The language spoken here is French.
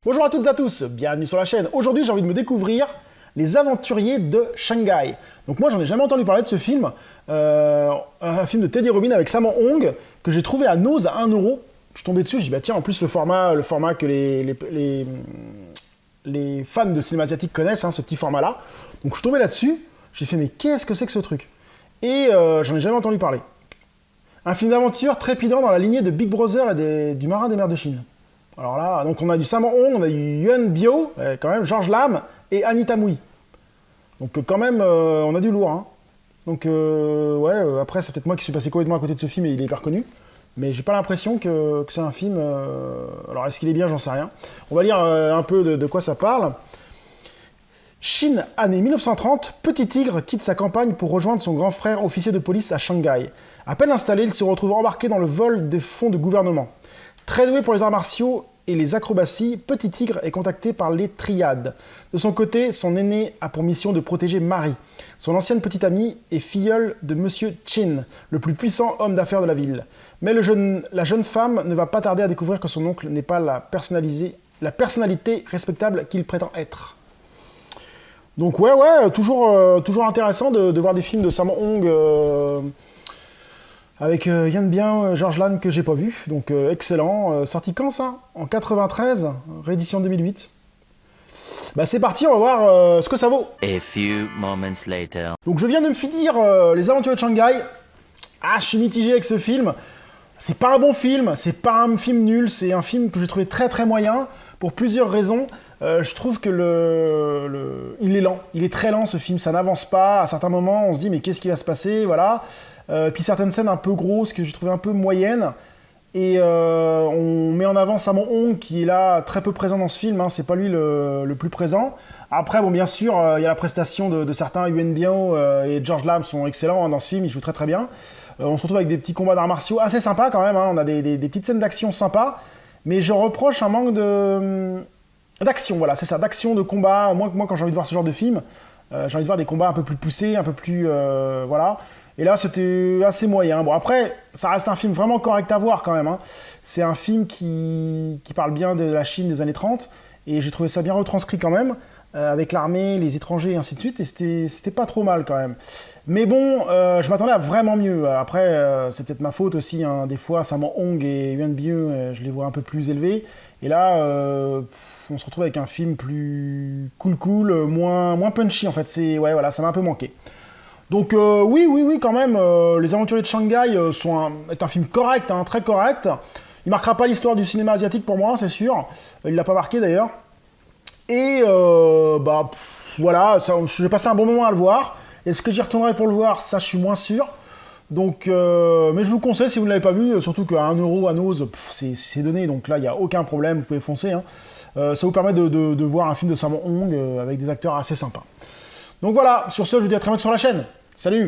Bonjour à toutes et à tous, bienvenue sur la chaîne. Aujourd'hui, j'ai envie de me découvrir Les Aventuriers de Shanghai. Donc moi, j'en ai jamais entendu parler de ce film. Un film de Teddy Robin avec Sammo Hung, que j'ai trouvé à Nose à 1€. Je suis tombé dessus, je dis bah tiens, en plus le format que les fans de cinéma asiatique connaissent, hein, ce petit format-là. Donc je suis tombé là-dessus, j'ai fait mais qu'est-ce que c'est que ce truc? Et j'en ai jamais entendu parler. Un film d'aventure trépidant dans la lignée de Big Brother et du Marin des mers de Chine. Alors là, donc on a du Sammo Hung, on a du Yuen Biao, quand même, George Lam et Anita Mui. Donc quand même, on a du lourd. Hein. Donc ouais, après c'est peut-être moi qui suis passé complètement à côté de ce film et il est hyper connu. Mais j'ai pas l'impression que c'est un film... alors est-ce qu'il est bien, j'en sais rien. On va lire un peu de quoi ça parle. Chine, année 1930, Petit Tigre quitte sa campagne pour rejoindre son grand frère officier de police à Shanghai. À peine installé, il se retrouve embarqué dans le vol des fonds de gouvernement. Très doué pour les arts martiaux et les acrobaties, Petit Tigre est contacté par les Triades. De son côté, son aîné a pour mission de protéger Marie, son ancienne petite amie et filleule de Monsieur Chin, le plus puissant homme d'affaires de la ville. Mais la jeune femme ne va pas tarder à découvrir que son oncle n'est pas la personnalité respectable qu'il prétend être. Donc ouais, toujours intéressant de voir des films de Sammo Hung avec Yuen Biao, George Lam que j'ai pas vu, donc excellent. Sorti quand ça? En 93, réédition 2008. Bah c'est parti, on va voir ce que ça vaut. A few moments later. Donc je viens de me finir Les Aventuriers de Shanghai. Ah, je suis mitigé avec ce film. C'est pas un bon film, c'est pas un film nul, c'est un film que j'ai trouvé très très moyen, pour plusieurs raisons. Je trouve que il est lent, il est très lent ce film, ça n'avance pas. À certains moments, on se dit mais qu'est-ce qui va se passer, voilà. Puis certaines scènes un peu grosses que j'ai trouvé un peu moyennes. Et on met en avant Sammo Hung qui est là très peu présent dans ce film, hein, c'est pas lui le plus présent. Après, bon, bien sûr, il y a la prestation de certains, Yuen Biao et George Lam sont excellents hein, dans ce film, ils jouent très très bien. On se retrouve avec des petits combats d'arts martiaux assez sympas quand même, hein, on a des petites scènes d'action sympas, mais je reproche un manque d'action, voilà, c'est ça, d'action, de combat. Moi quand j'ai envie de voir ce genre de film, j'ai envie de voir des combats un peu plus poussés, un peu plus... voilà. Et là, c'était assez moyen. Bon, après, ça reste un film vraiment correct à voir quand même. Hein. C'est un film qui parle bien de la Chine des années 30, et j'ai trouvé ça bien retranscrit quand même, avec l'armée, les étrangers et ainsi de suite, et c'était pas trop mal quand même. Mais bon, je m'attendais à vraiment mieux. Après, c'est peut-être ma faute aussi, hein. Des fois, Sammo Hung et Yuen Biao, je les vois un peu plus élevés. Et là, on se retrouve avec un film plus cool, moins punchy en fait. Ouais, voilà, ça m'a un peu manqué. Donc oui, quand même, Les Aventuriers de Shanghai est un film correct, hein, très correct. Il marquera pas l'histoire du cinéma asiatique pour moi, c'est sûr. Il l'a pas marqué d'ailleurs. Et voilà, j'ai passé un bon moment à le voir. Est-ce que j'y retournerai pour le voir? Ça, je suis moins sûr. Donc, mais je vous conseille si vous ne l'avez pas vu, surtout qu'à 1€ à Nose, c'est donné, donc là, il n'y a aucun problème, vous pouvez foncer. Hein. Ça vous permet de voir un film de Sammo Hung avec des acteurs assez sympas. Donc voilà, sur ce, je vous dis à très bientôt sur la chaîne. Salut!